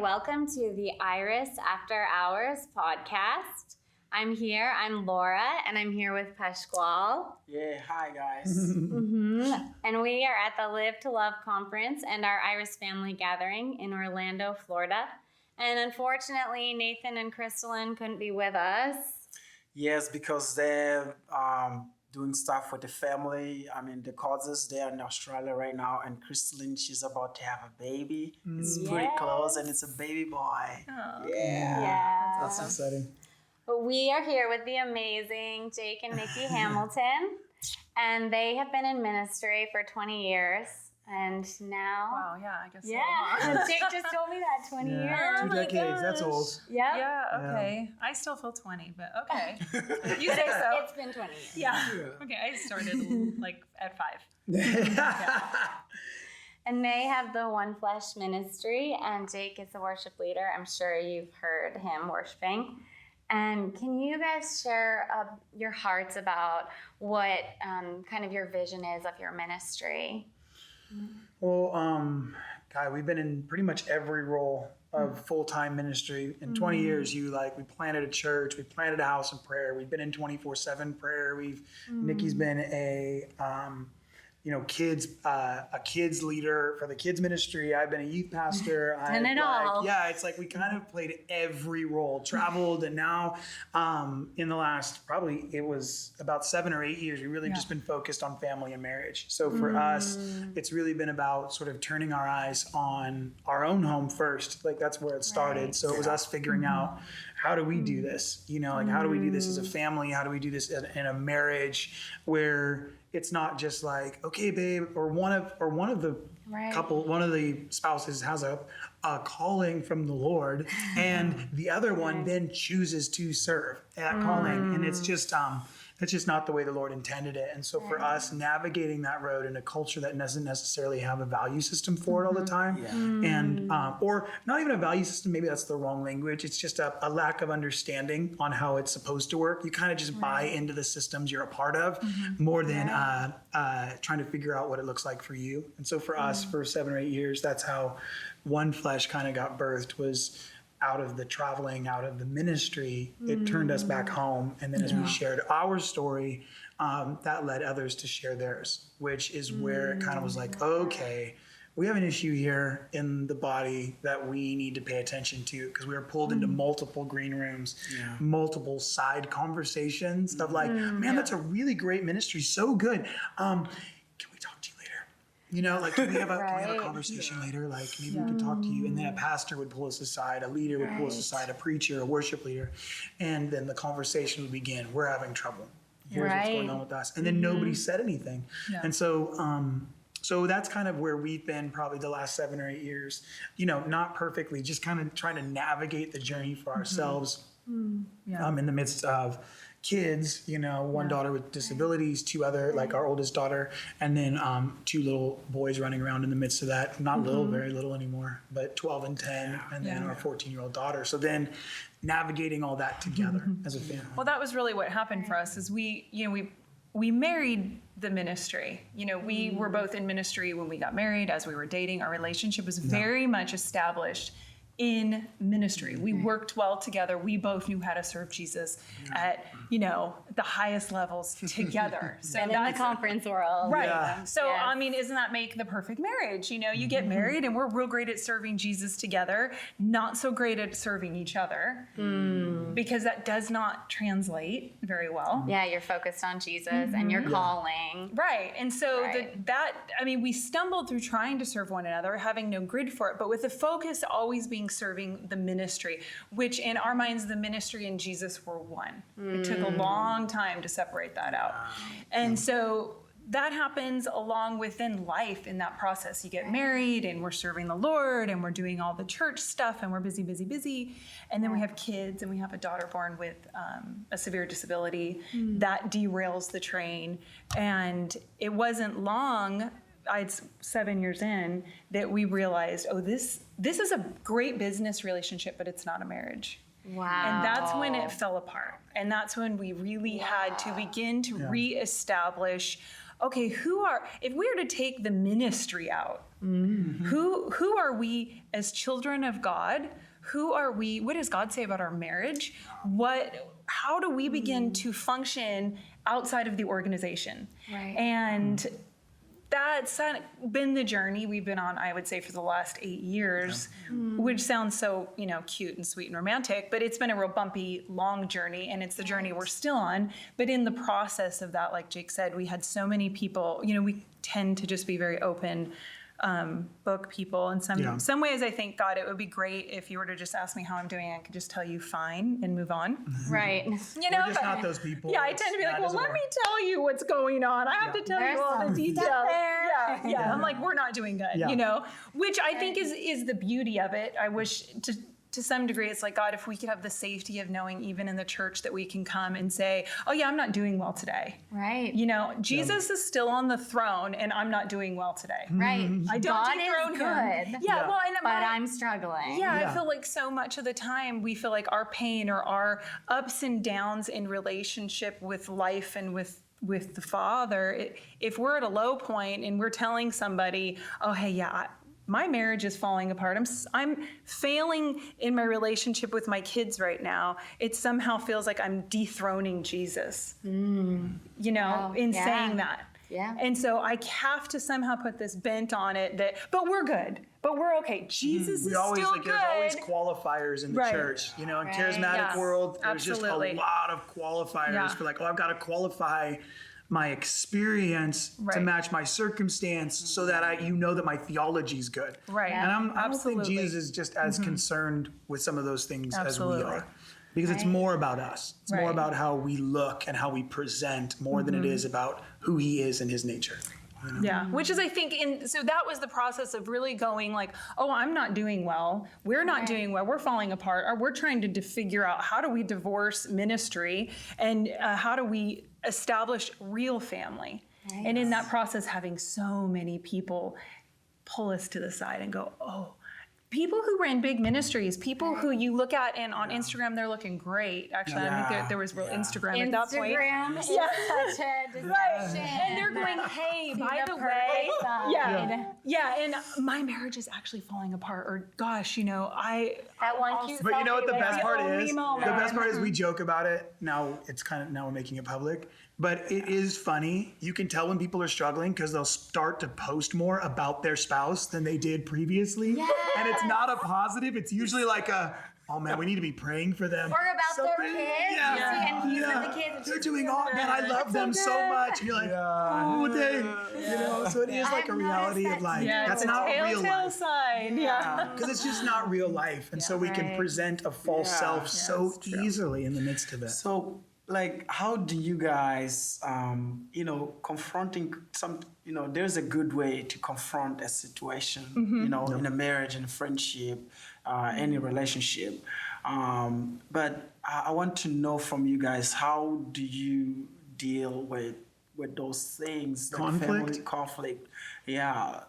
welcome to the Iris After Hours podcast. I'm Laura, and I'm here with Pasquale. Yeah, hi guys. And we are at the Live to Love conference and our Iris family gathering in Orlando, Florida. And unfortunately, Nathan and Crystalline couldn't be with us. Yes, because they're doing stuff with the family. I mean, the cousins, they're in Australia right now, and Crystalline, she's about to have a baby. It's pretty close, and it's a baby boy. Oh. Yeah. That's exciting. But we are here with the amazing Jake and Nicci Hamilton, and they have been in ministry for 20 years. And now... Wow, yeah, I guess Yeah, Jake just told me that, 20 years. 2 decades, that's old. Yep. Yeah, okay. I still feel 20, but okay. You say so. It's been 20 years. Yeah. Okay, I started like at 5. And they have the One Flesh ministry, and Jake is the worship leader. I'm sure you've heard him worshiping. And can you guys share your hearts about what kind of your vision is of your ministry? Well, Kai, we've been in pretty much every role of full-time ministry. In 20 years, we planted a church, we planted a house of prayer. We've been in 24/7 prayer. Nicci's been a kids leader for the kids ministry. I've been a youth pastor. Done it all. Yeah, it's like we kind of played every role, traveled, and now in the last it was about 7 or 8 years, we've really just been focused on family and marriage. So for us, it's really been about sort of turning our eyes on our own home first. Like that's where it started. Right. So it was us figuring out, how do we do this? How do we do this as a family? How do we do this in a marriage where it's not just like, okay, babe, or one of the couple, one of the spouses has a calling from the Lord, and the other one then chooses to serve that calling, and it's just not the way the Lord intended it. And so for us, navigating that road in a culture that doesn't necessarily have a value system for it all the time, and or not even a value system, maybe that's the wrong language. It's just a lack of understanding on how it's supposed to work. You kind of just buy into the systems you're a part of more than trying to figure out what it looks like for you. And so for us, for 7 or 8 years, that's how One Flesh kind of got birthed, was out of the traveling, out of the ministry. It turned us back home. And then as we shared our story, that led others to share theirs, which is where it kind of was like, okay, we have an issue here in the body that we need to pay attention to, because we were pulled into multiple green rooms, multiple side conversations of like, man, that's a really great ministry. So good. Can we talk to you later? Can we have a conversation later? Like maybe we can talk to you. And then a pastor would pull us aside, a leader would pull us aside, a preacher, a worship leader. And then the conversation would begin. We're having trouble. Here's what's going on with us. And then nobody said anything. Yeah. And so that's kind of where we've been probably the last 7 or 8 years, not perfectly, just kind of trying to navigate the journey for ourselves in the midst of kids, one daughter with disabilities, 2 other, like our oldest daughter, and then 2 little boys running around in the midst of that. Not little, very little anymore, but 12 and 10, and then our 14-year-old daughter. So then navigating all that together as a family. Well, that was really what happened for us, is we married the ministry. We were both in ministry when we got married. As we were dating, our relationship was very much established in ministry. We worked well together. We both knew how to serve Jesus at, the highest levels together. So and in the conference world. Right. Yeah. So, isn't that make the perfect marriage? You get married and we're real great at serving Jesus together, not so great at serving each other, because that does not translate very well. Yeah, you're focused on Jesus and your calling. Right. And so we stumbled through trying to serve one another, having no grid for it, but with the focus always being serving the ministry, which in our minds, the ministry and Jesus were one. It took a long time to separate that out. And so that happens along within life in that process. You get married and we're serving the Lord and we're doing all the church stuff and we're busy, busy, busy. And then we have kids and we have a daughter born with a severe disability that derails the train. And it wasn't long, 7 years in, that we realized, this is a great business relationship, but it's not a marriage. Wow. And that's when it fell apart. And that's when we really had to begin to reestablish okay, if we were to take the ministry out, who are we as children of God? Who are we? What does God say about our marriage? How do we begin to function outside of the organization? Right. And that's been the journey we've been on, I would say, for the last 8 years, which sounds so, cute and sweet and romantic, but it's been a real bumpy, long journey, and it's the journey we're still on. But in the process of that, like Jake said, we had so many people, we tend to just be very open book people. In some ways, I think, God, it would be great if you were to just ask me how I'm doing. I could just tell you fine and move on. Right. We're just not those people. Yeah, I tend to be like, well, let me tell you what's going on. I have to tell you all the details. Yeah. I'm like, we're not doing good, which I think is the beauty of it. I wish to some degree, it's like, God, if we could have the safety of knowing even in the church that we can come and say, oh yeah, I'm not doing well today. Right. Jesus is still on the throne and I'm not doing well today. Right. I don't God dethrone is him. good. Yeah. Well, but I'm struggling. Yeah, I feel like so much of the time we feel like our pain or our ups and downs in relationship with life and with the Father, if we're at a low point and we're telling somebody, oh, hey, yeah, my marriage is falling apart. I'm failing in my relationship with my kids right now. It somehow feels like I'm dethroning Jesus, saying that. Yeah. And so I have to somehow put this bent on it but we're good. But we're okay. Jesus is still good. There's always qualifiers in the church. In charismatic world, there's just a lot of qualifiers for like, I've got to qualify my experience to match my circumstance so that that my theology is good. Right. And I don't think Jesus is just as concerned with some of those things as we are. Because it's more about us. It's more about how we look and how we present more than it is about who he is and his nature. Yeah, which is, I think, so that was the process of really going like, oh, I'm not doing well. We're not doing well. We're falling apart. Or we're trying to figure out how do we divorce ministry and how do we establish real family. Nice. And in that process, having so many people pull us to the side and go, oh, people who ran big ministries, people who you look at and on Instagram, they're looking great. Actually, I think there was real Instagram at that point. Instagram is such a distraction. Right. And they're going, hey, by the way, and my marriage is actually falling apart. Or gosh, that one cute. But you know what the best part is? The best part is we joke about it. Now we're making it public. But it is funny. You can tell when people are struggling because they'll start to post more about their spouse than they did previously. Yes. And it's not a positive. It's usually like oh man, we need to be praying for them. Or about their kids. Yeah. And he's with the kids. They're doing all, man, I love them so much. And you're like, oh, so it is like a reality of like, that's not real life. Side. Because it's just not real life. And so we can present a false self so easily in the midst of it. So, how do you guys, confronting there's a good way to confront a situation, in a marriage, in a friendship, any relationship. But I want to know from you guys, how do you deal with those things? Conflict? Family conflict. Yeah,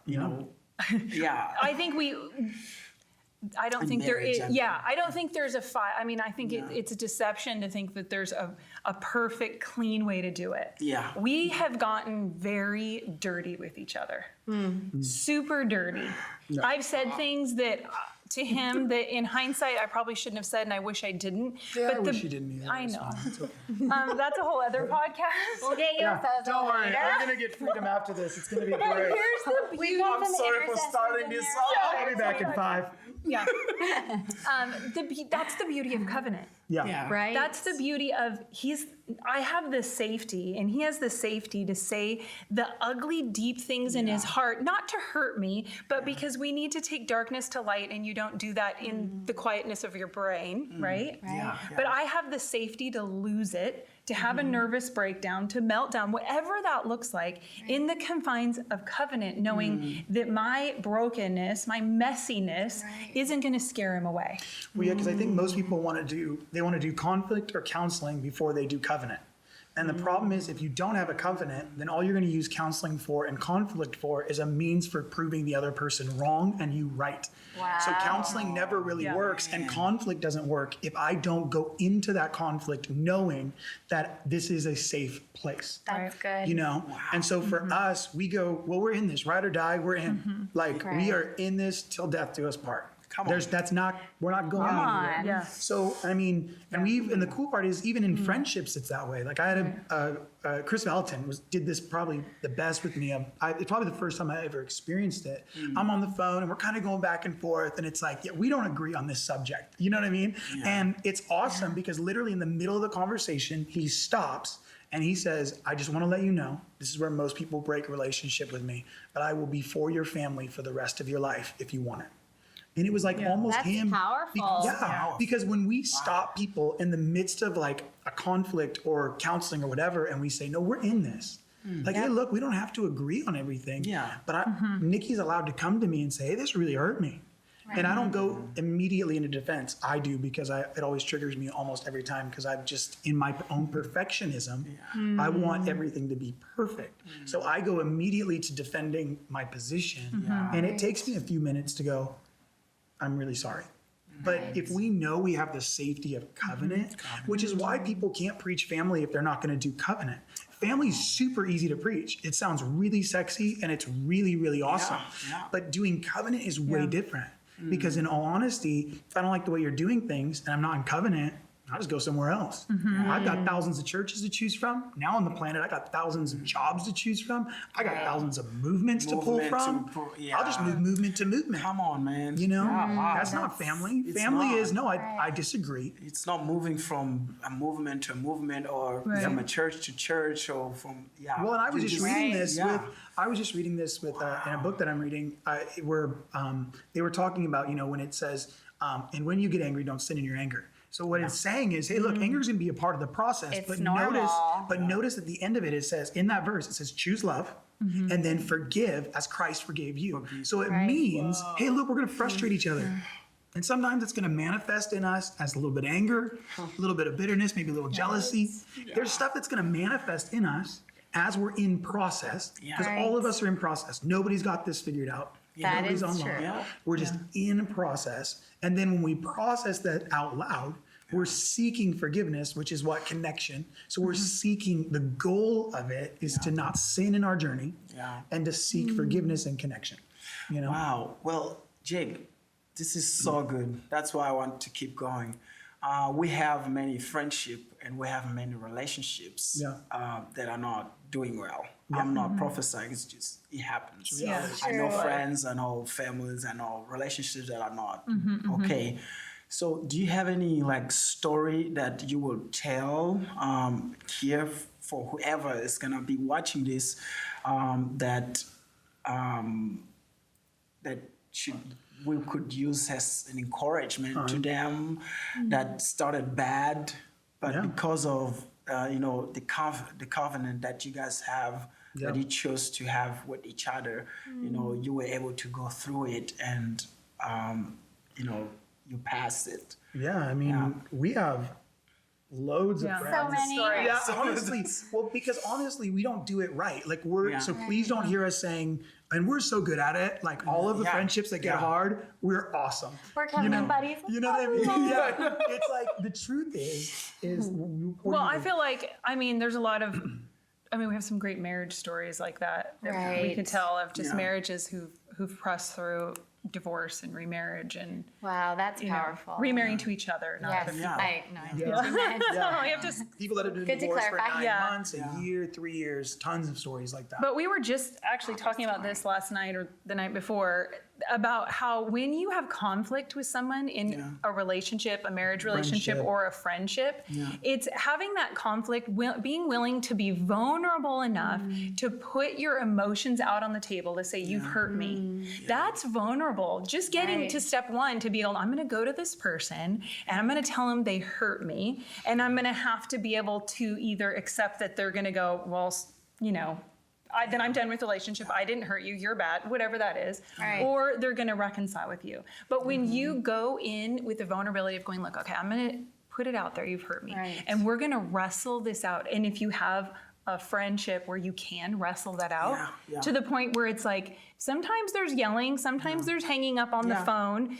I think I don't think there is. Yeah, I don't think there's a fight. I mean, I think it's a deception to think that there's a perfect, clean way to do it. Yeah. We have gotten very dirty with each other. Super dirty. No. I've said things that to him that in hindsight I probably shouldn't have said, and I wish I didn't. Yeah, I wish you didn't either. I know. That's a whole other podcast. We'll get your photos. Don't worry, I'm gonna get freedom after this. It's gonna be great. Here's the beauty. I'm sorry for starting this off. I'll be back in 5. Yeah. That's the beauty of covenant. Yeah. Right. That's the beauty of I have the safety and he has the safety to say the ugly, deep things in his heart, not to hurt me, but because we need to take darkness to light, and you don't do that in the quietness of your brain, right? Right. But I have the safety to lose it, to have a nervous breakdown, to melt down, whatever that looks like, in the confines of covenant, knowing that my brokenness, my messiness isn't going to scare him away. Well, yeah, because I think most people want to do conflict or counseling before they do covenant. And the problem is, if you don't have a covenant, then all you're going to use counseling for and conflict for is a means for proving the other person wrong and you right. So counseling never really works, and conflict doesn't work if I don't go into that conflict knowing that this is a safe place. That's good. You know? And so for us, we go, well, we're in this, ride or die, we're in. Like, we are in this till death do us part. We're not going anywhere. Yeah. So, I mean, and the cool part is even in friendships, it's that way. Like I had Nicci Hamilton did this probably the best with me. It's probably the first time I ever experienced it. I'm on the phone and we're kind of going back and forth and it's like, yeah, we don't agree on this subject. You know what I mean? Yeah. And it's awesome because literally in the middle of the conversation, he stops and he says, I just want to let you know, this is where most people break a relationship with me, but I will be for your family for the rest of your life if you want it. And it was like almost That's him. powerful. Because when we stop people in the midst of like a conflict or counseling or whatever, and we say, no, we're in this. Like, hey, look, we don't have to agree on everything. Yeah. But Nicci's allowed to come to me and say, hey, this really hurt me. And I don't go immediately into defense. I do because it always triggers me almost every time because I'm just in my own perfectionism. I want everything to be perfect. So I go immediately to defending my position. And it takes me a few minutes to go, I'm really sorry. But if we know we have the safety of covenant, which is why people can't preach family if they're not going to do covenant. Family's super easy to preach. It sounds really sexy and it's really, really awesome. But doing covenant is way different. Because in all honesty, if I don't like the way you're doing things and I'm not in covenant, I just go somewhere else. I've got thousands of churches to choose from. Now on the planet, I got thousands of jobs to choose from. I got thousands of movements to pull from. I'll just move movement to movement. Come on, man. You know, that's not family. Family is, I disagree. It's not moving from a movement to a movement or from a church to church or from, Well, and I was just reading this with, in a book that I'm reading, where they were talking about, when it says, and when you get angry, don't sin in your anger. So what it's saying is, hey, look, anger is going to be a part of the process. It's but normal. notice at the end of it, it says, in that verse, it says, choose love and then forgive as Christ forgave you. So it means, hey, look, we're going to frustrate each other. And sometimes it's going to manifest in us as a little bit of anger, a little bit of bitterness, maybe a little jealousy. There's stuff that's going to manifest in us as we're in process, because all of us are in process. Nobody's got this figured out. That Nobody's is online. true. We're just in process. And then when we process that out loud, we're seeking forgiveness, which is what connection. So we're seeking, the goal of it is to not sin in our journey and to seek forgiveness and connection. Wow. Well, Jake, this is so good. That's why I want to keep going. We have many friendship and we have many relationships that are not doing well. I'm not prophesying, it's just, it happens. I know friends, I know families, I know relationships that are not okay. So do you have any story that you will tell here for whoever is gonna be watching this that we could use as an encouragement to them that started bad, but because of the covenant that you guys have, that you chose to have with each other, you were able to go through it and you passed it. We have loads of friends. So many. Yeah, honestly, we don't do it right. So please don't hear us saying, and we're so good at it. All of the friendships that get hard, we're awesome. We're covenant buddies. You know what I mean? It's like the truth is. Well, I feel like there's a lot of. We have some great marriage stories like that we can tell of just marriages who've pressed through divorce and remarriage and wow, that's powerful. Remarrying to each other. Not Yes, the people. I have to. People that have been Good to divorced for clarify. 9 months, a year, 3 years, tons of stories like that. But we were just actually talking about this last night or the night before about how when you have conflict with someone in a relationship, a marriage relationship, or a friendship, it's having that conflict, being willing to be vulnerable enough to put your emotions out on the table to say, you've hurt me. That's vulnerable. Just getting to step one to be able, I'm going to go to this person and I'm going to tell them they hurt me. And I'm going to have to be able to either accept that they're going to go, well, then I'm done with the relationship. I didn't hurt you. You're bad, whatever that is. Right. Or they're going to reconcile with you. But when you go in with the vulnerability of going, look, okay, I'm going to put it out there. You've hurt me. Right. And we're going to wrestle this out. And if you have a friendship where you can wrestle that out to the point where it's like, sometimes there's yelling, sometimes there's hanging up on the phone,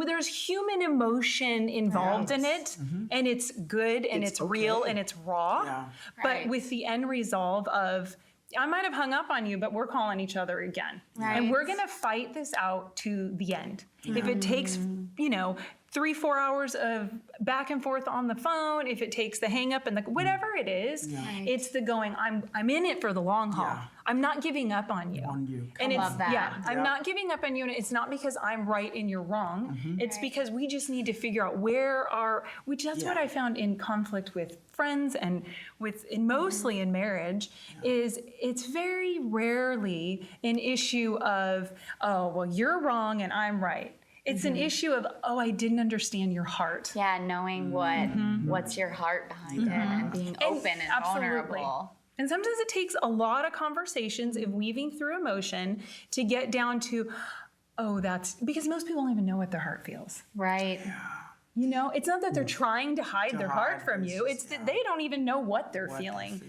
there's human emotion involved in it, and it's good and it's real and it's raw. Yeah. But with the end resolve of, I might have hung up on you, but we're calling each other again. Right. And we're going to fight this out to the end. If it takes, 3-4 hours of back and forth on the phone, if it takes the hang up and the whatever it is, it's the going, I'm in it for the long haul. Yeah. I'm not giving up on you. And I it's love that. I'm not giving up on you, and it's not because I'm right and you're wrong. It's because we just need to figure out that's what I found in conflict with friends and mostly in marriage is it's very rarely an issue of, oh, well, you're wrong and I'm right. It's an issue of, oh, I didn't understand your heart. Yeah, knowing what's your heart behind it and being open and vulnerable. And sometimes it takes a lot of conversations of weaving through emotion to get down to, oh, that's because most people don't even know what their heart feels. Right. It's not that they're trying to hide their heart from you. It's that they don't even know what they're feeling.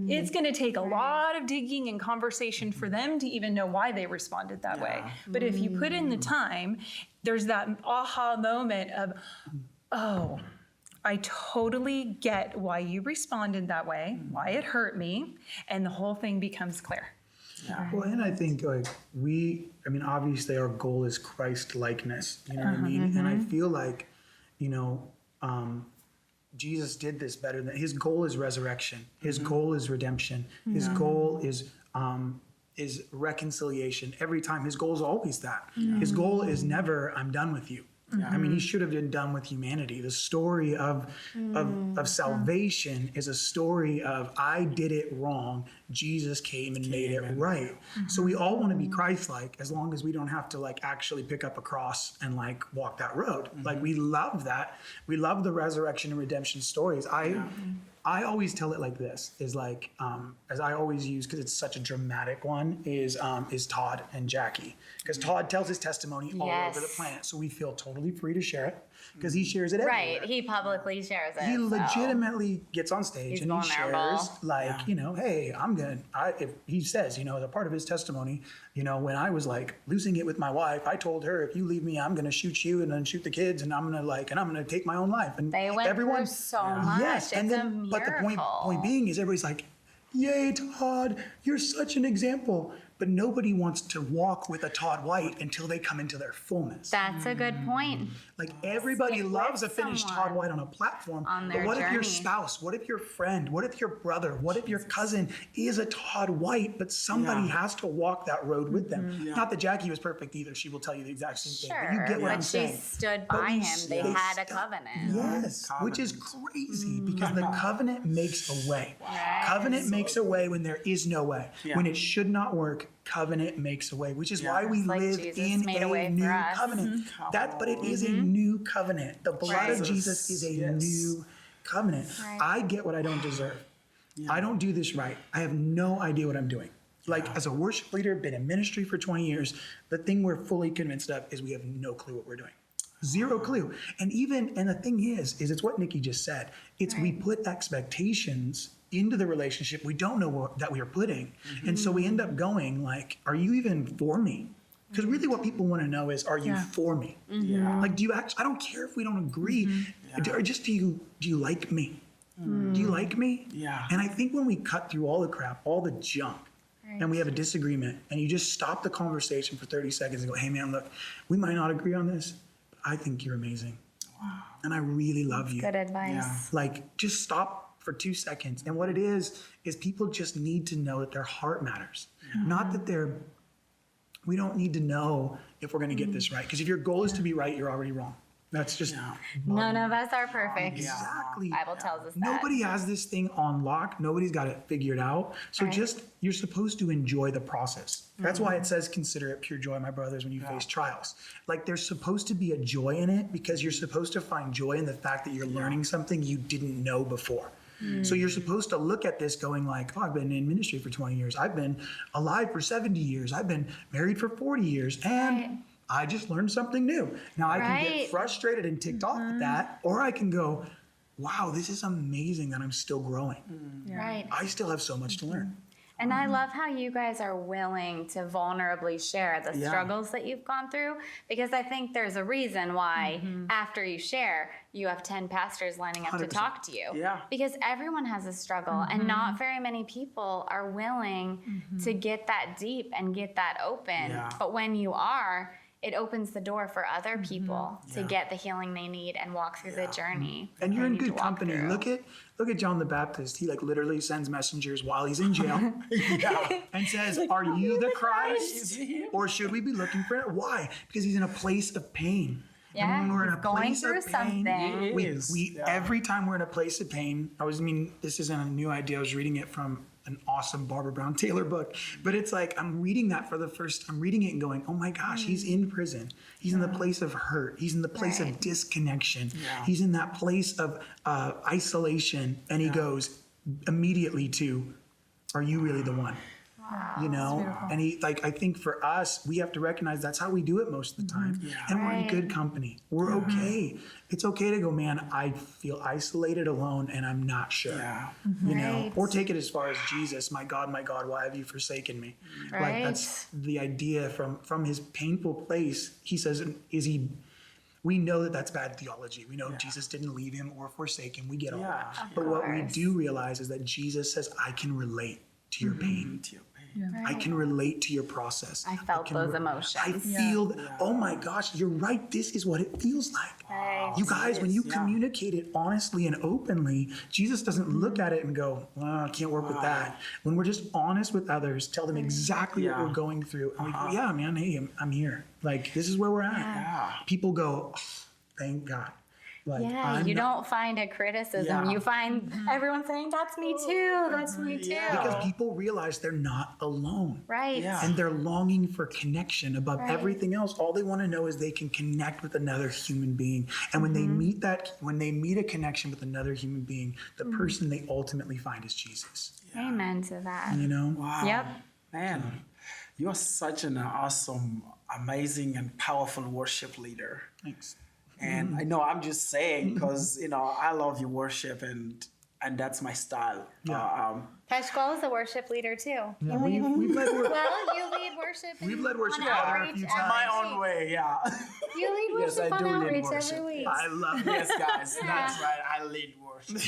It's going to take a lot of digging and conversation for them to even know why they responded that way. But if you put in the time, there's that aha moment of, oh, I totally get why you responded that way, why it hurt me, and the whole thing becomes clear. Well, and I think obviously our goal is Christ likeness, you know what I mean? And I feel like, Jesus did this better than his goal is resurrection. His goal is redemption. His goal is reconciliation. Every time his goal is always that. His goal is never, I'm done with you. I mean, he should have been done with humanity. The story of salvation is a story of I did it wrong. Jesus came and made it right. So we all want to be Christ-like as long as we don't have to actually pick up a cross and walk that road. We love that. We love the resurrection and redemption stories. I always tell it like this, is as I always use, because it's such a dramatic one, is Todd and Jackie. Because Todd tells his testimony all over the planet, so we feel totally free to share it, because he shares it everywhere. Right, he publicly shares it. He legitimately gets on stage and he vulnerable. shares, hey, if he says, as a part of his testimony, when I was losing it with my wife, I told her, if you leave me, I'm going to shoot you and then shoot the kids, and I'm going to take my own life. And they went through so much. Yes, it's a miracle. But the point being is everybody's like, yay, Todd, you're such an example. But nobody wants to walk with a Todd White until they come into their fullness. That's a good point. Everybody loves a finished Todd White on a platform. But what if your spouse, what if your friend, what if your brother, what if your cousin is a Todd White, but somebody has to walk that road with them? Not that Jackie was perfect either. She will tell you the exact same thing. But you get what I'm saying. But she stood by him. They had a covenant. Yes, which is crazy because the covenant makes a way. Covenant makes a way when there is no way. When it should not work, covenant makes a way, which is why we live Jesus in made a way a new for us. covenant. But it is a new covenant. The blood of Jesus is a new covenant. I get what I don't deserve. I don't do this right. I have no idea what I'm doing. As a worship leader, been in ministry for 20 years, the thing we're fully convinced of is we have no clue what we're doing. Zero clue. And the thing is it's what Nicci just said. It's we put expectations into the relationship we don't know that we are putting. And so we end up going are you even for me? Because really what people want to know is, are you for me? Do you actually, I don't care if we don't agree, or just do you like me? Do you like me? Yeah. And I think when we cut through all the crap, all the junk, and we have a disagreement, and you just stop the conversation for 30 seconds and go, hey man, look, we might not agree on this, but I think you're amazing. Wow. And I really love you. Good advice. Just stop for 2 seconds. And what it is people just need to know that their heart matters. Not that we don't need to know if we're going to get this right. Because if your goal is to be right, you're already wrong. That's just none of us are perfect. Exactly. Bible tells us that. Nobody has this thing on lock. Nobody's got it figured out. So you're supposed to enjoy the process. That's why it says, consider it pure joy, my brothers, when you face trials. There's supposed to be a joy in it because you're supposed to find joy in the fact that you're learning something you didn't know before. So you're supposed to look at this going oh, I've been in ministry for 20 years. I've been alive for 70 years. I've been married for 40 years. And I just learned something new. Now I can get frustrated and ticked off at that, or I can go, wow, this is amazing that I'm still growing. Right. I still have so much to learn. And I love how you guys are willing to vulnerably share the Yeah. struggles that you've gone through, because I think there's a reason why after you share, you have 10 pastors lining up to 100%. talk to you. Yeah. Because everyone has a struggle, and not very many people are willing to get that deep and get that open. Yeah. But when you are, it opens the door for other people to get the healing they need and walk through the journey. And that you're they in need to good walk company. through. Look at John the Baptist. He like literally sends messengers while he's in jail and says, "Are you the Christ? Or should we be looking for it?" Why? Because he's in a place of pain. Yeah, And when we're in he's a going place through of pain, something. we Yeah. every time we're in a place of pain, this isn't a new idea. I was reading it from an awesome Barbara Brown Taylor book, but it's like I'm reading it and going, oh my gosh, he's in prison. He's in the place of hurt. He's in the place Right. of disconnection. Yeah. He's in that place of isolation, and he goes immediately to, are you really the one? You know, and I think for us, we have to recognize that's how we do it most of the time. Yeah. And we're in Right. good company. We're okay. It's okay to go, man, I feel isolated, alone, and I'm not sure. Yeah. You know, Right. or take it as far as Jesus, my God, why have you forsaken me? Like Right. that's the idea from his painful place. He says, we know that that's bad theology. We know Jesus didn't leave him or forsake him. We get all that. Yeah. But what we course. do realize is that Jesus says, I can relate to your pain. To your pain. I can relate to your process. I felt can those I emotions. feel, oh my gosh, you're right. This is what it feels like. Right. You guys, when you Yeah. communicate it honestly and openly, Jesus doesn't look at it and go, well, I can't work with that. When we're just honest with others, tell them exactly what Yeah. we're going through. And we go, yeah, man, hey, I'm here. Like, this is where we're at. Yeah. People go, oh, thank God. Like, Yeah, I'm you not- don't find a criticism. Yeah. You find everyone saying, that's me too, that's me too. Yeah. Because people realize they're not alone. Right. Yeah. And they're longing for connection above Right. everything else. All they want to know is they can connect with another human being. And when they meet a connection with another human being, the person they ultimately find is Jesus. Amen to that. You know? Wow. Yep. Man, you are such an awesome, amazing, and powerful worship leader. Thanks. And I know I'm just saying because I love your worship and that's my style. Peshko is a worship leader too. Yeah, we've led worship. Well, you lead worship. We've led worship on together a outreach few every times. My week. own way, yeah. You lead Yes, worship I on do lead outreach worship. every week. I love it. Yes, guys, that's right. I lead worship.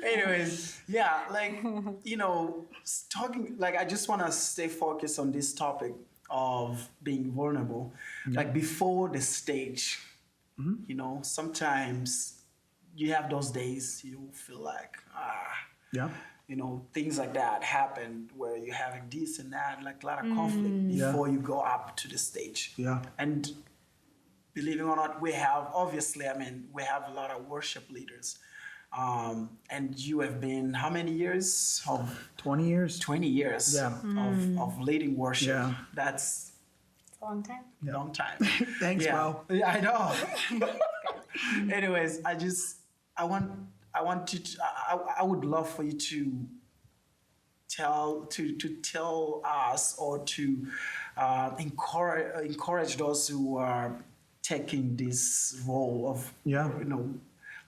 Anyways, yeah, talking, I just want to stay focused on this topic of being vulnerable. Like before the stage, sometimes you have those days you feel like, Yeah. things like that happen where you're having this and that, like a lot of conflict before you go up to the stage. Yeah. And believe it or not, we have a lot of worship leaders. And you have been how many years? 20 years. 20 years Yeah. of leading worship. Yeah. That's It's a long time. a long time. Thanks, Yeah. bro. Yeah, I know. Anyways, I would love for you to tell us or to encourage those who are taking this role of Yeah.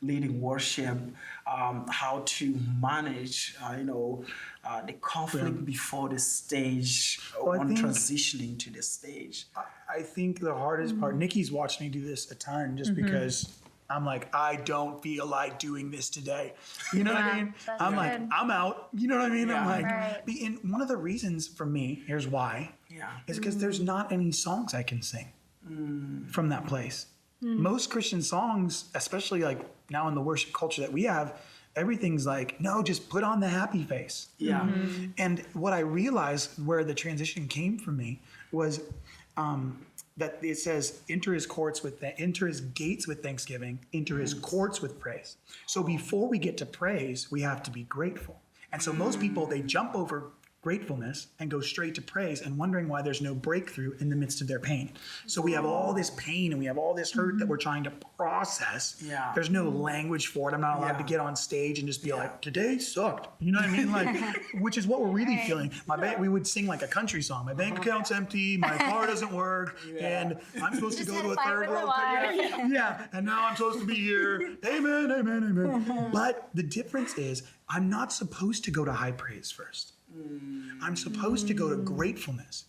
leading worship, how to manage the conflict before the stage Well, I on think- transitioning to the stage. I think the hardest part, Nikki's watched me do this a ton just because I'm like, I don't feel like doing this today. You know what I mean? that's I'm like, good. I'm out. You know what I mean? I'm Yeah. like, Right. and one of the reasons for me, here's why, Yeah. is because there's not any songs I can sing from that place. Most Christian songs, especially like now in the worship culture that we have, everything's like, no, just put on the happy face. Yeah. And what I realized where the transition came from me was that it says, enter his gates with thanksgiving, enter his courts with praise. So before we get to praise, we have to be grateful. And so most people, they jump over gratefulness and go straight to praise and wondering why there's no breakthrough in the midst of their pain. So we have all this pain and we have all this hurt that we're trying to process. Yeah. There's no language for it. I'm not allowed to get on stage and just be like, today sucked. You know what I mean? Like, which is what we're really feeling. We would sing like a country song. My bank account's empty, my car doesn't work, and I'm supposed to go to a third world country. Yeah, and now I'm supposed to be here. Amen, amen, amen. But the difference is, I'm not supposed to go to high praise first. I'm supposed to go to gratefulness,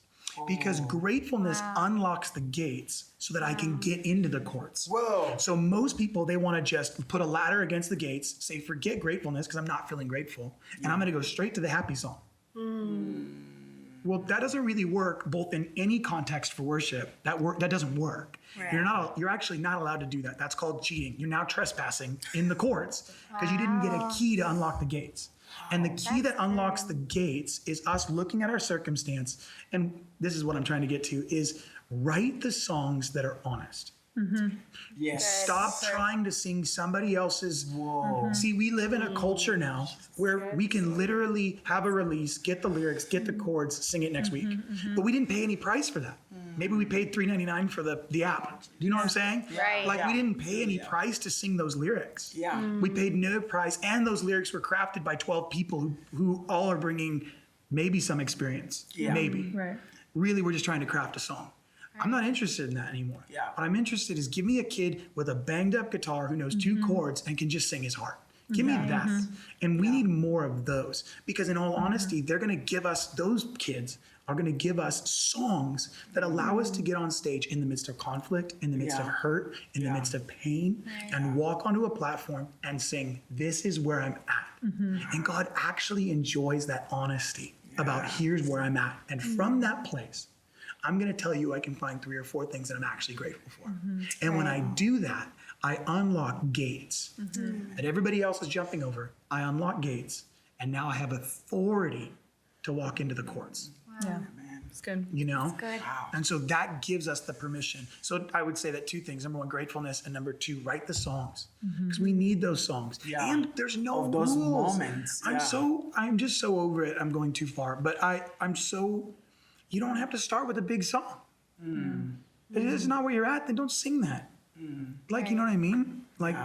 because gratefulness unlocks the gates so that I can get into the courts. Whoa. So most people, they want to just put a ladder against the gates, say, forget gratefulness because I'm not feeling grateful, and I'm going to go straight to the happy song. Well, that doesn't really work both in any context for worship. That doesn't work. Right. You're actually not allowed to do that. That's called cheating. You're now trespassing in the courts because you didn't get a key to unlock the gates. And the key that unlocks the gates is us looking at our circumstance. And this is what I'm trying to get to, is write the songs that are honest. Yes. Stop trying to sing somebody else's. Whoa. See, we live in a culture now where we can literally have a release, get the lyrics, get the chords, sing it next week. But we didn't pay any price for that. Maybe we paid $3.99 for the app. Do you know what I'm saying? Right. Like we didn't pay any price to sing those lyrics. Yeah. We paid no price, and those lyrics were crafted by 12 people who all are bringing maybe some experience. Yeah. Maybe. Right. Really, we're just trying to craft a song. I'm not interested in that anymore. Yeah. What I'm interested is give me a kid with a banged up guitar who knows two chords and can just sing his heart. Give me that. And we need more of those, because in all honesty, they're going to give us, those kids are going to give us songs that allow us to get on stage in the midst of conflict, in the midst of hurt, in the midst of pain, and walk onto a platform and sing, this is where I'm at. And God actually enjoys that honesty about here's where I'm at. And from that place, I'm going to tell you I can find 3 or 4 things that I'm actually grateful for. And when I do that, I unlock gates that everybody else is jumping over. I unlock gates, and now I have authority to walk into the courts. Yeah. It's good. You know? Good. And so that gives us the permission. So I would say that 2 things. Number 1, gratefulness. And number 2, write the songs. Because we need those songs. Yeah. And there's no Of those rules. moments. I'm just so over it. I'm going too far. But you don't have to start with a big song. If it's not where you're at, then don't sing that. Like, you know what I mean? Like,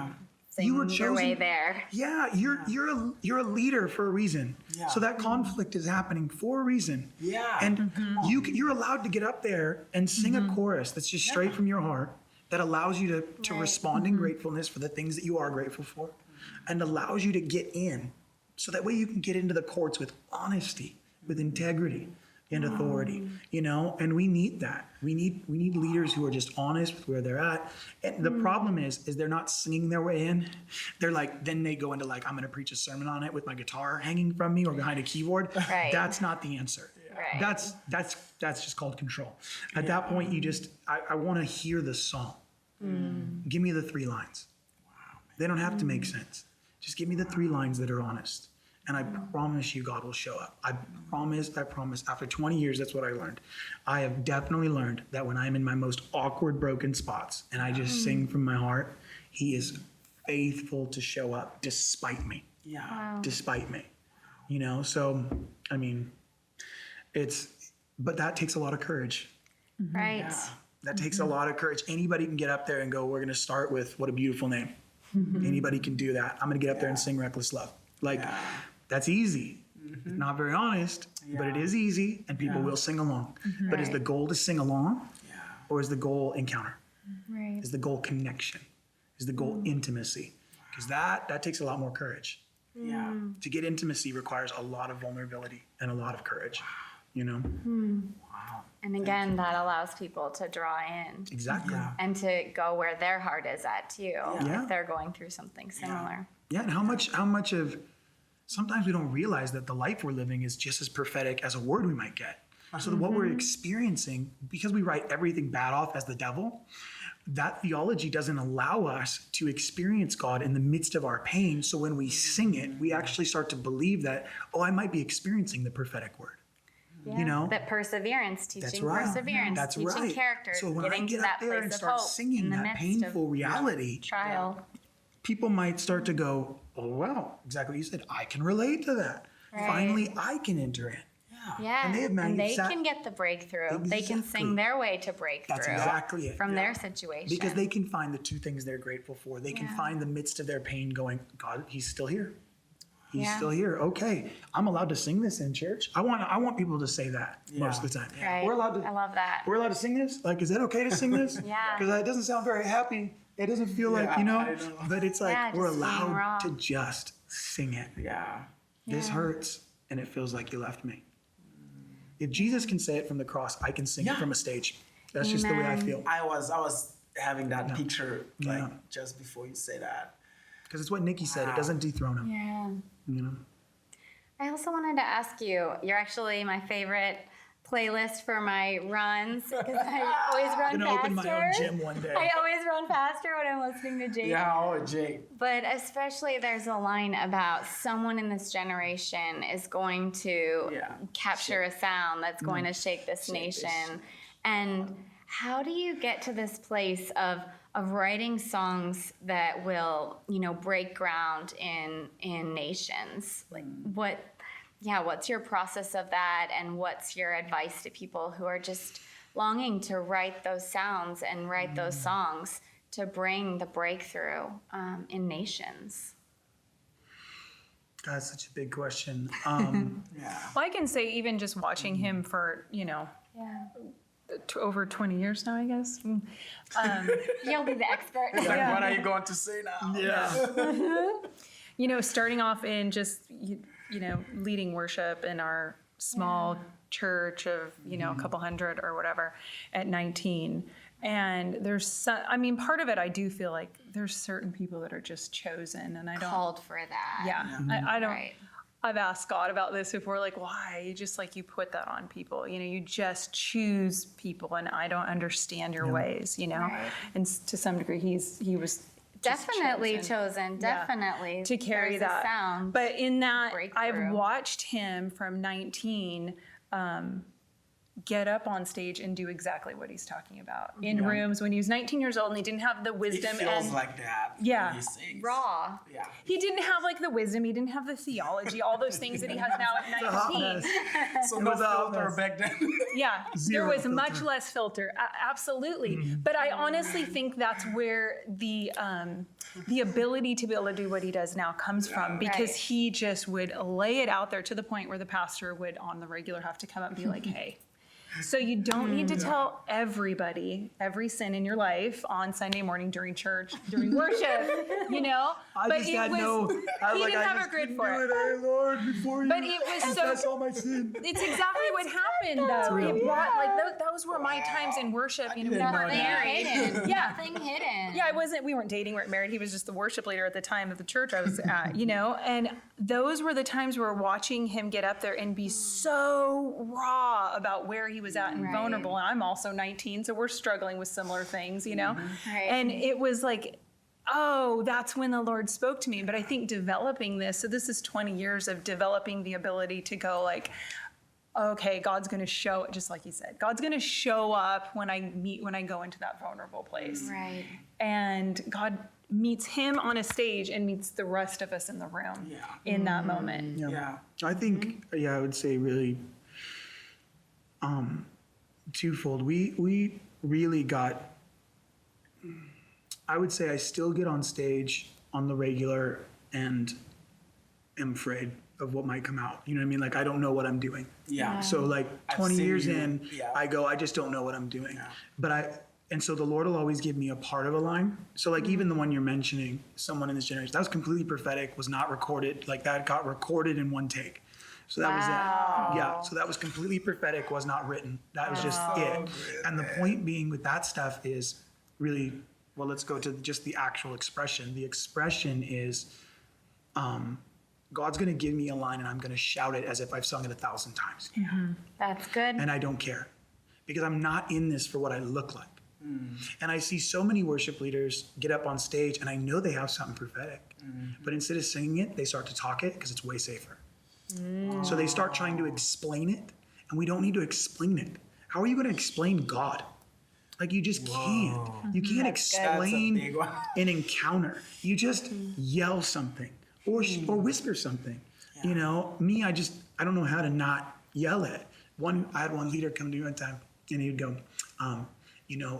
you were Sing chosen. your way there. Yeah, you're a leader for a reason. Yeah. So that conflict is happening for a reason. Yeah. And you're allowed to get up there and sing a chorus that's just straight from your heart, that allows you to respond in gratefulness for the things that you are grateful for, and allows you to get in. So that way you can get into the courts with honesty, with integrity and authority, you know? And we need that. We need leaders who are just honest with where they're at. And the problem is they're not singing their way in. They're like, then they go into like, I'm going to preach a sermon on it with my guitar hanging from me or behind a keyboard. Right. That's not the answer. Right. That's just called control. At that point, I want to hear the song. Give me the 3 lines. Wow. They don't have to make sense. Just give me the 3 lines that are honest. And I promise you, God will show up. I promise. After 20 years, that's what I learned. I have definitely learned that when I'm in my most awkward, broken spots and I just sing from my heart, He is faithful to show up despite me. Yeah. Wow. Despite me. You know, so, I mean, but that takes a lot of courage. Right. That takes a lot of courage. Anybody can get up there and go, we're going to start with What a Beautiful Name. Anybody can do that. I'm going to get up there and sing Reckless Love. Like, that's easy. Not very honest, but it is easy, and people will sing along. But is the goal to sing along, or is the goal encounter? Right. Is the goal connection? Is the goal intimacy? Because that takes a lot more courage. Yeah. To get intimacy requires a lot of vulnerability and a lot of courage. You know? And again, that allows people to draw in Exactly. Yeah. and to go where their heart is at too, Yeah. if they're going through something similar. Yeah, and how much of, sometimes we don't realize that the life we're living is just as prophetic as a word we might get. So that what we're experiencing, because we write everything bad off as the devil, that theology doesn't allow us to experience God in the midst of our pain. So when we sing it, we actually start to believe that, I might be experiencing the prophetic word. Yeah. You know? That perseverance, teaching That's right. perseverance, That's teaching right. character, So when getting I to get that up there place and of start hope singing in the that midst painful of reality, trial. people might start to go, oh, wow, exactly what you said. I can relate to that. Right. Finally, I can enter in. Yeah, And they have and they sat- can get the breakthrough. They can Exactly. sing their way to breakthrough. That's exactly it. From their situation. Because they can find the two things they're grateful for. They can Yeah. find the midst of their pain going, God, he's still here. He's Yeah. still here. Okay, I'm allowed to sing this in church. I want people to say that most of the time. Right. We're allowed to. I love that. We're allowed to sing this. Like, is that okay to sing this? Yeah. Because it doesn't sound very happy. It doesn't feel like I know. But it's like Yeah, we're just being raw. allowed to just sing it. Yeah. This hurts, and it feels like you left me. If Jesus can say it from the cross, I can sing it from a stage. That's just the way I Amen. feel. I was having that picture like Yeah. just before you say that. Because it's what Nicci said. It doesn't dethrone him. Yeah. You know. I also wanted to ask you, you're actually my favorite playlist for my runs because I always run I'm gonna faster. open my own gym one day. I always run faster when I'm listening to Jake. Yeah, oh Jake. But especially there's a line about someone in this generation is going to Yeah. capture a sound that's going to shake this nation. And how do you get to this place of writing songs that will, break ground in nations? Like what's your process of that, and what's your advice to people who are just longing to write those sounds and write those songs to bring the breakthrough in nations? That's such a big question. Yeah. Well, I can say even just watching him for, Yeah. over 20 years now, I guess. You'll be the expert. Like, what are you going to say now? Yeah. Starting off in just, leading worship in our small church of, a couple hundred or whatever at 19. And there's part of it, I do feel like there's certain people that are just chosen, and I don't. Called for that. Yeah, I don't. Right. I've asked God about this before, like, why? You just you put that on people. You just choose people, and I don't understand your ways, Right. And to some degree, he was just Definitely chosen. Yeah. Definitely. To carry There's a that. sound. But in that, breakthrough. I've watched him from 19 get up on stage and do exactly what he's talking about in rooms when he was 19 years old, and he didn't have the It wisdom feels and like that. Yeah. When he sings. Raw. Yeah. he didn't have the wisdom, he didn't have the theology, all those things that he has now at 19. So no was a hot filter mess. back then. Yeah, Zero there was filter. much less filter, absolutely. But I honestly think that's where the ability to be able to do what he does now comes from, because Right. he just would lay it out there to the point where the pastor would on the regular have to come up and be like, hey. So you don't need to tell everybody every sin in your life on Sunday morning during church, during worship, I but just it had was, I was he like, didn't I have just a grid couldn't for do it. Hey, Lord, before you But it was so- confess all my sin. It's exactly what happened, though. real. It brought those were my times in worship. We were Nothing married. hidden. Yeah. Nothing hidden. Yeah, we weren't dating, we weren't married. He was just the worship leader at the time of the church I was at, and those were the times where watching him get up there and be so raw about where he was at and Right. vulnerable. And I'm also 19, so we're struggling with similar things, Right. And it was like, oh, that's when the Lord spoke to me. But I think developing this, so this is 20 years of developing the ability to go okay, God's going to show, just like you said, God's going to show up when I go into that vulnerable place. Right. And God meets him on a stage and meets the rest of us in the room in that moment. Yeah. I think, I would say really twofold. We really got, I would say I still get on stage on the regular and am afraid of what might come out. You know what I mean? Like, I don't know what I'm doing. Yeah. So like I've 20 seen years you- in, yeah. I just don't know what I'm doing. And so the Lord will always give me a part of a line. So like even the one you're mentioning, someone in this generation, that was completely prophetic, was not recorded. Like that got recorded in one take. So that was it. Yeah. So that was completely prophetic, was not written. That was just it. And the point being with that stuff is really, well, let's go to just the actual expression. The expression is, God's going to give me a line and I'm going to shout it as if I've sung it 1,000 times. That's good. And I don't care because I'm not in this for what I look like. And I see so many worship leaders get up on stage and I know they have something prophetic, but instead of singing it, they start to talk it because it's way safer. So they start trying to explain it, and we don't need to explain it. How are you going to explain God? Like you just can't. You can't explain That's a big one. an encounter. You just yell something or whisper something. Me, I don't know how to not yell it. I had one leader come to me one time, and he'd go,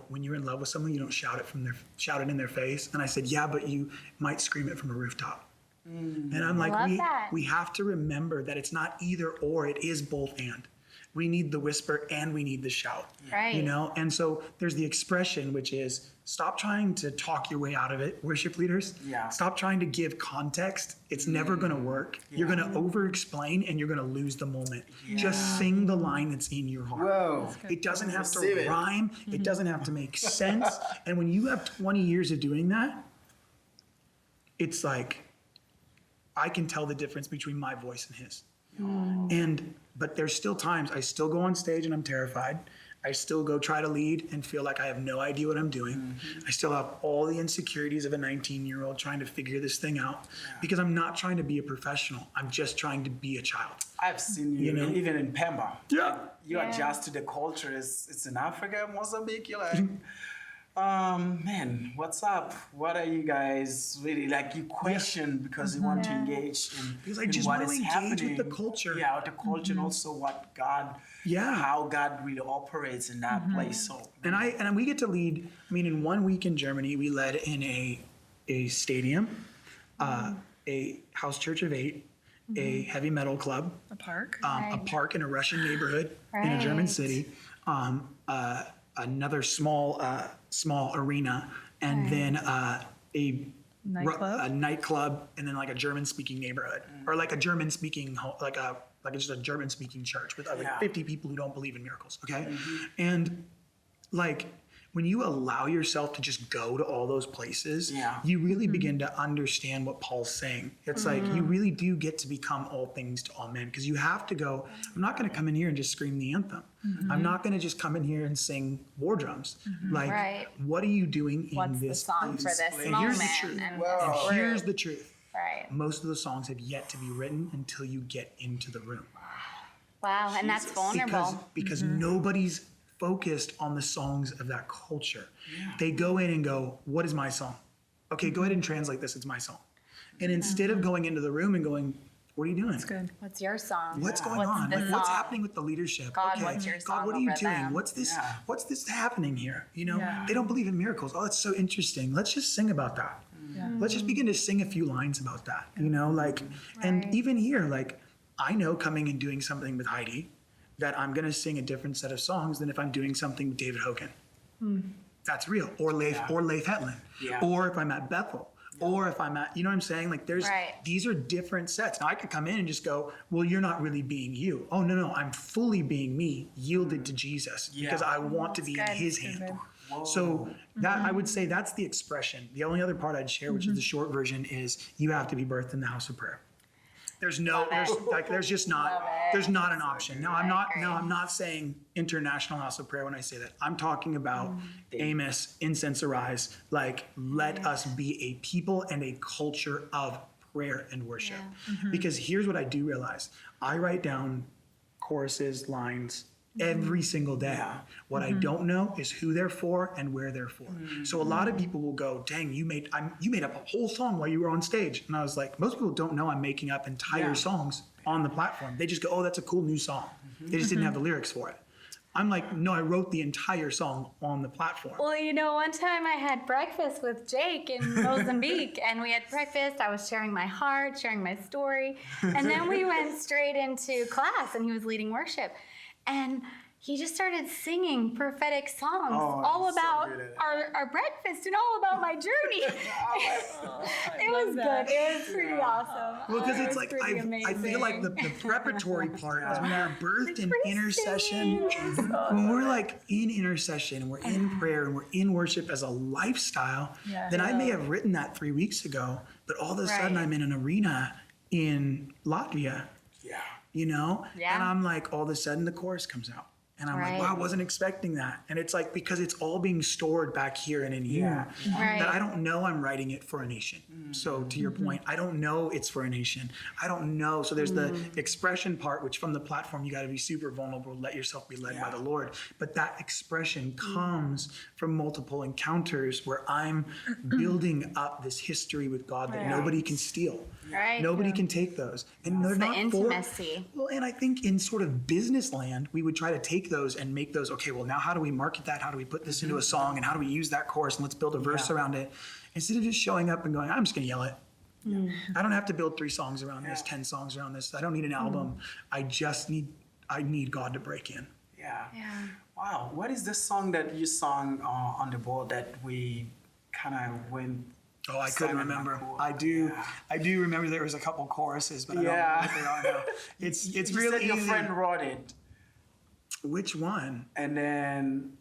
when you're in love with someone, you don't shout it in their face. And I said, yeah, but you might scream it from a rooftop. And I'm like, love that. we have to remember that it's not either or, it is both and. We need the whisper and we need the shout. Right. And so there's the expression, which is stop trying to talk your way out of it, worship leaders. Yeah. Stop trying to give context. It's never going to work. You're going to over explain and you're going to lose the moment. Just sing the line that's in your heart. Whoa. It doesn't have to Receive it. rhyme. It doesn't have to make sense. And when you have 20 years of doing that, it's like, I can tell the difference between my voice and his. But there's still times I still go on stage and I'm terrified. I still go try to lead and feel like I have no idea what I'm doing. I still have all the insecurities of a 19-year-old trying to figure this thing out because I'm not trying to be a professional. I'm just trying to be a child. I've seen you, even in Pemba. Yeah. You adjust to the culture. It's in Africa, Mozambique. You're like, man, what's up? What are you guys really like? You question because you want to engage Because I in just what want to is engage happening. with the culture. Yeah, with the culture and also what God, how God really operates in that place. So, And we get to lead. I mean, in 1 week in Germany, we led in a stadium, a house church of 8, a heavy metal club, A park. a park in a Russian neighborhood in a German city, another small arena, and then a nightclub, and then like a German-speaking neighborhood, or like a German-speaking like just a German-speaking church with like 50 people who don't believe in miracles. Okay, and like when you allow yourself to just go to all those places, you really begin to understand what Paul's saying. It's like you really do get to become all things to all men, because you have to go, I'm not going to come in here and just scream the anthem. I'm not going to just come in here and sing war drums. Like, what are you doing in What's this the song place? for this And moment? here's the truth. And And here's the truth. Right. Most of the songs have yet to be written until you get into the room. Wow, and that's vulnerable. Because nobody's focused on the songs of that culture. They go in and go, what is my song? Okay, go ahead and translate this, it's my song. And instead of going into the room and going, what are you doing? That's good. What's your song? What's going What's on? the Like, what's song? happening with the leadership? God, Okay, what's your God, song what are you over doing? them? What's this? Yeah. What's this happening here? Yeah. They don't believe in miracles. Oh, it's so interesting. Let's just sing about that. Let's just begin to sing a few lines about that. And even here, like, I know coming and doing something with Heidi that I'm going to sing a different set of songs than if I'm doing something with David Hogan. That's real. Or Leif Hetland. Yeah. Or if I'm at Bethel. Or if I'm at, you know what I'm saying? Like these are different sets. Now I could come in and just go, well, you're not really being you. Oh, no, I'm fully being me, yielded to Jesus because I want to be in his hand. So that I would say that's the expression. The only other part I'd share, which is the short version, is you have to be birthed in the house of prayer. There's not an option. Now I'm not saying International House of Prayer when I say that. I'm talking about Amos, Incense Arise. Like, let us be a people and a culture of prayer and worship. Because here's what I do realize. I write down choruses, lines every single day. What I don't know is who they're for and where they're for. So a lot of people will go, dang, you made up a whole song while you were on stage. And I was like, most people don't know I'm making up entire songs on the platform. They just go, oh, that's a cool new song. They just didn't have the lyrics for it. I'm like, no, I wrote the entire song on the platform. Well, one time I had breakfast with Jake in Mozambique, and we had breakfast. I was sharing my heart, sharing my story. And then we went straight into class, and he was leading worship. And he just started singing prophetic songs all about our breakfast and all about my journey. It was good. It was pretty awesome. Well, because it's like, I feel like the preparatory part is when we're birthed in intercession. When we're like in intercession and we're in prayer and we're in worship as a lifestyle, then I may have written that 3 weeks ago, but all of a sudden I'm in an arena in Latvia. And I'm like, all of a sudden the chorus comes out. And I'm Right. like, wow, I wasn't expecting that. And it's like, because it's all being stored back here and in here, Right. that I don't know I'm writing it for a nation. So to your point, I don't know it's for a nation. I don't know. So there's the expression part, which from the platform, you got to be super vulnerable, let yourself be led by the Lord. But that expression comes from multiple encounters where I'm building up this history with God that nobody can steal. Right. Nobody can take those. And they're the not intimacy. Well, and I think in sort of business land, we would try to take those and make those, okay, well, now how do we market that? How do we put this into a song? And how do we use that chorus? And let's build a verse around it. Instead of just showing up and going, I'm just going to yell it. I don't have to build 3 songs around this, 10 songs around this. I don't need an album. I need God to break in. Yeah. Yeah. Wow. What is the song that you sung on the board that we kind of went? Oh, I couldn't sang in remember. Vancouver? I do. Yeah. I do remember there was a couple choruses, but I don't know Yeah. what they are now. It's You really said your easy. friend wrote it, Which one? and then,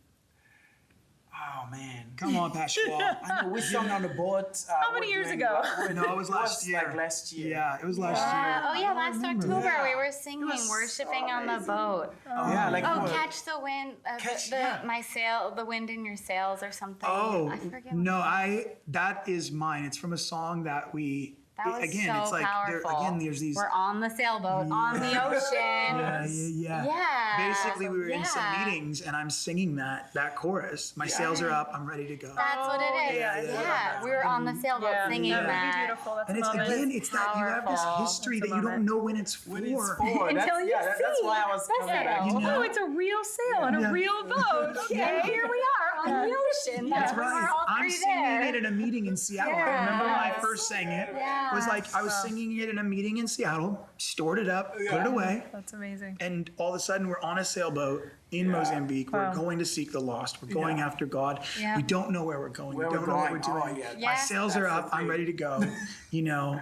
oh man, Come on, Pastor Wall. I know we sung on the boat. How many years ago? No, it was last year. Like last year. Yeah, it was last year. Oh yeah, last October Yeah. we were singing, was worshiping so on the amazing. boat. Yeah, like Oh, what? catch the wind, Catch- the yeah. my sail, the wind in your sails or something. Oh, I forget. no, that is mine. It's from a song that we, That was again, so it's like, powerful. there's these. We're on the sailboat on the ocean. Yeah. Yeah. Basically, we were in some Yeah. meetings, and I'm singing that chorus. My sails are up. I'm ready to go. That's what it is. yeah, Yeah, we were on the sailboat singing That would be that. beautiful. That's And a it's moment. again, it's that you have this Powerful. history That's that a you don't moment. know when it's for. When it's for. Until you That's see why I was the coming back. sail. You know? Oh, it's a real sail on a real boat. Okay, here we are on the ocean. That's We're right. all I'm three singing there. it in a meeting in Seattle. I Yeah. remember when I first sang it. Yeah. It was like I was singing it in a meeting in Seattle, stored it up, put it away, That's amazing. and all of a sudden we're on a sailboat in Mozambique. Wow. We're going to seek the lost. We're going after God. Yeah. We don't know where we're going. Where we don't we're know what we're going. doing. Oh, yeah. My Yeah. sails are That's up. the I'm thing. ready to go. You know,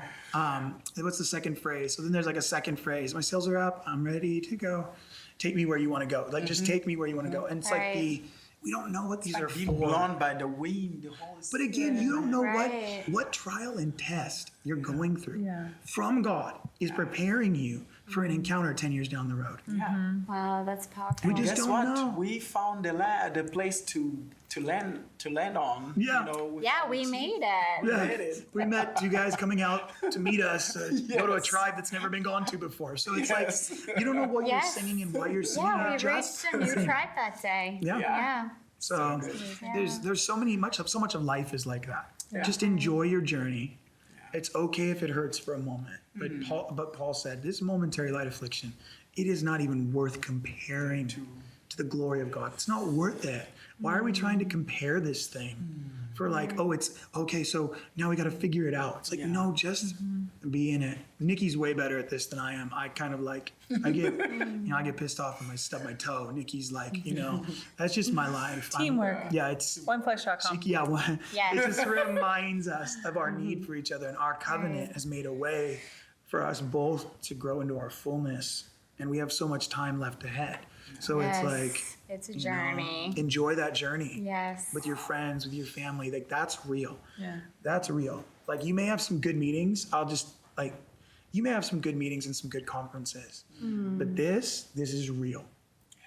what's the second phrase? So then there's like a second phrase. My sails are up. I'm ready to go. Take me where you want to go. Like just take me where you want to go. And it's like Right. we don't know what these are Being for. blown by the wind, the whole. But again, you don't know Right. what trial and test you're going through. Yeah. From God is preparing you for an encounter 10 years down the road. Yeah. Wow, that's powerful. We just Guess don't what? know. We found the place to land on. Yeah. You know, Yeah, we made it. Yeah, It is. we met you guys coming out to meet us, go to a tribe that's never been gone to before. So it's Yes. like, you don't know what Yes. you're singing and why you're singing Yeah, it. we Just reached a new tribe that day. Yeah. Yeah. So there's so much of life is like that. Just enjoy your journey. It's okay if it hurts for a moment. But Paul said, this momentary light affliction, it is not even worth comparing to the glory of God. It's not worth it. Why are we trying to compare this thing for like, oh, it's okay, so now we got to figure it out. It's like, no, just be in it. Nicci's way better at this than I am. I kind of like, I get pissed off when I stub my toe. Nicci's like, that's just my life. Teamwork. It's OneFlesh.com. it just reminds us of our need for each other, and our covenant Right. has made a way for us both to grow into our fullness, and we have so much time left ahead. So Yes. it's like, It's a journey. enjoy that journey Yes. with your friends, with your family. Like that's real. Yeah. That's real. Like you may have some good meetings. You may have some good meetings and some good conferences, but this is real.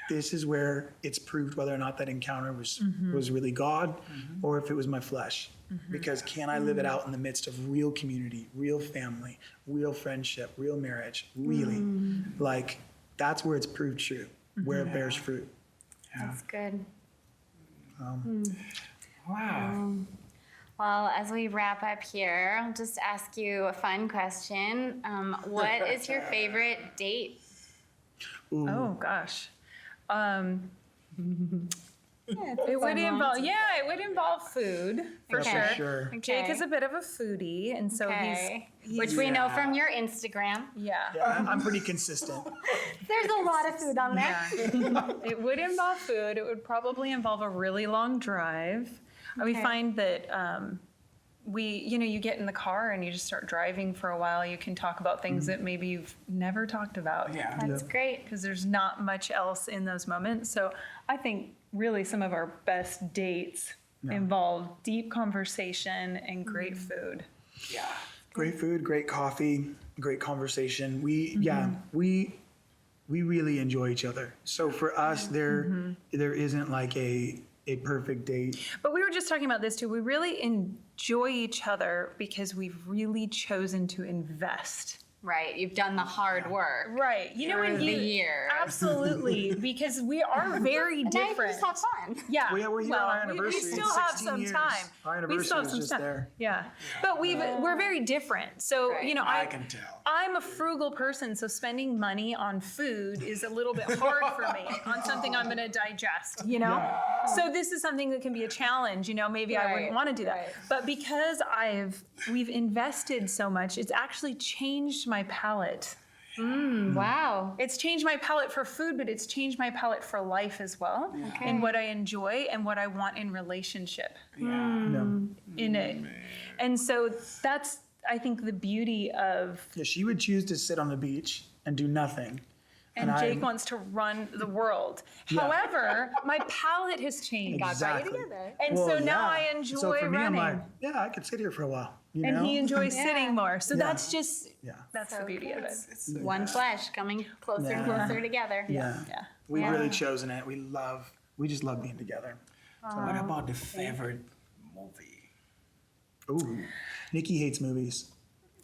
This is where it's proved whether or not that encounter was really God or if it was my flesh. Because can I live it out in the midst of real community, real family, real friendship, real marriage, really? Like that's where it's proved true, where it bears fruit. That's good. Wow. Well, as we wrap up here, I'll just ask you a fun question. What is your favorite date? Ooh. Oh gosh. It's a It would fun one. involve, it would involve food for Okay. sure. For sure. Jake Okay. is a bit of a foodie, and so Okay. he's Which we know from your Instagram. yeah. Yeah, I'm pretty consistent. There's a lot of food on there. Yeah. It would involve food. It would probably involve a really long drive. We Okay. find that you get in the car and you just start driving for a while. You can talk about things that maybe you've never talked about. Yeah. That's great. Because there's not much else in those moments. So I think really some of our best dates involve deep conversation and great food. Yeah. Great food, great coffee, great conversation. We we really enjoy each other. So for us, there isn't like a perfect date. But we were just talking about this too. We really enjoy each other because we've really chosen to invest. Right. You've done the hard work. Right. You know, Through when the you years. Absolutely, because we are very Now you different. just have fun. Yeah. Well, yeah, we're here on our anniversary. We still It's have 16 some years. time. Our We anniversary still have is some just time. there. Yeah. But we're very different. So, Right. you know, I can tell. I'm a frugal person, so spending money on food is a little bit hard for me on something I'm going to digest, you know? So this is something that can be a challenge, you know, maybe I wouldn't Right, want to do that. right. But because we've invested so much, it's actually changed my palate. Wow. It's changed my palate for food, but it's changed my palate for life as well, and what I enjoy and what I want in relationship No. in it. And so that's, I think, the beauty of, Yeah, she would choose to sit on the beach and do nothing. and Jake wants to run the world. Yeah. However, my palate has changed. Exactly. together. And Well, so now yeah. I enjoy So for me, running. I'm like, yeah, I could sit here for a while. You and know? he enjoys Yeah. sitting more. So Yeah. that's just, Yeah. that's the beauty of it. One flesh coming closer and Yeah. closer together. Yeah. Yeah. We've Yeah. really chosen it. We just love being together. What about the favorite movie? Ooh. Nikki hates movies.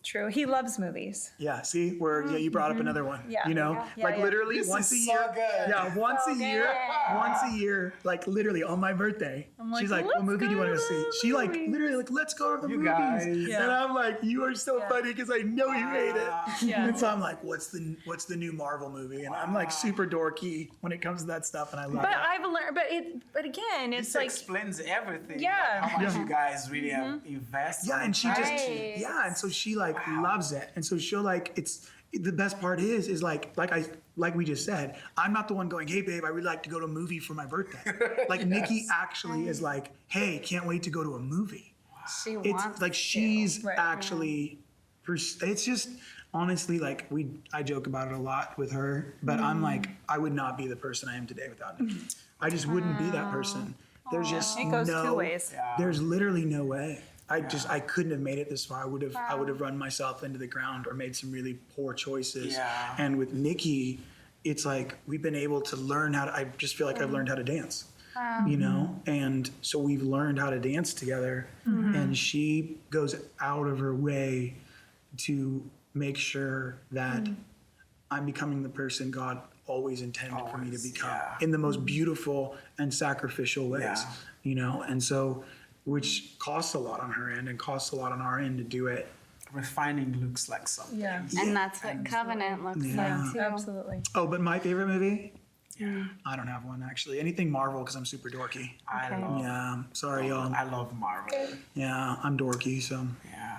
True. He loves movies. Yeah, see, you brought up another one. Yeah. You know, Yeah, like yeah. literally This once a is so year. good. Yeah, once a year. good. Once a year, like literally on my birthday. like, She's like, "What "Let's movie do you go want to to see?" the She like movies. literally like, "Let's go to the You movies." guys. Yeah. And I'm like, "You are so funny because I know you hate it." Yeah. And so I'm like, "What's the new Marvel movie?" And I'm like super dorky when it comes to that stuff, and I love But it. I've learned, but again, it's This like, explains everything. Yeah. Like how much you guys really have invested. Yeah, and she just Right. and so she like loves it, and so she'll like it's the best part is like we just said, I'm not the one going, "Hey babe, I would like to go to a movie for my birthday." Like Nikki actually is like, "Hey, can't wait to go to a movie." She It's wants like to. she's Right. actually it's just honestly like I joke about it a lot with her, but I'm like, I would not be the person I am today without Nikki. I just wouldn't be that person. There's just it goes no two ways. there's literally no way. I couldn't have made it this far. I would have run myself into the ground or made some really poor choices. Yeah. And with Nikki, it's like we've been able to learn I just feel like I've learned how to dance. You know? And so we've learned how to dance together, and she goes out of her way to make sure that I'm becoming the person God always intended for me to Always, become yeah. in the most beautiful and sacrificial ways. Yeah. You know, and so which costs a lot on her end and costs a lot on our end to do it. Refining looks like something. Yeah. And that's what covenant looks Yeah. like too. Absolutely. Oh, but my favorite movie? I don't have one actually. Anything Marvel because I'm super dorky. I love. Yeah, sorry y'all. I love Marvel. Yeah, I'm dorky, so. Yeah.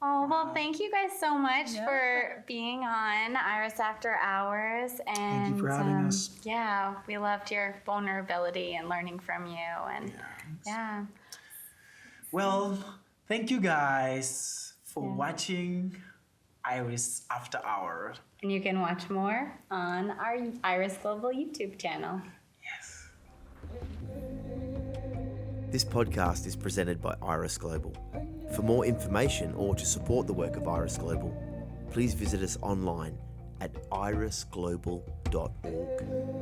Oh, well, thank you guys so much for being on Iris After Hours. And Thank you for having us. Yeah, we loved your vulnerability and learning from you. And yeah. Well, thank you guys for watching Iris After Hour. And you can watch more on our Iris Global YouTube channel. Yes. This podcast is presented by Iris Global. For more information or to support the work of Iris Global, please visit us online at irisglobal.org.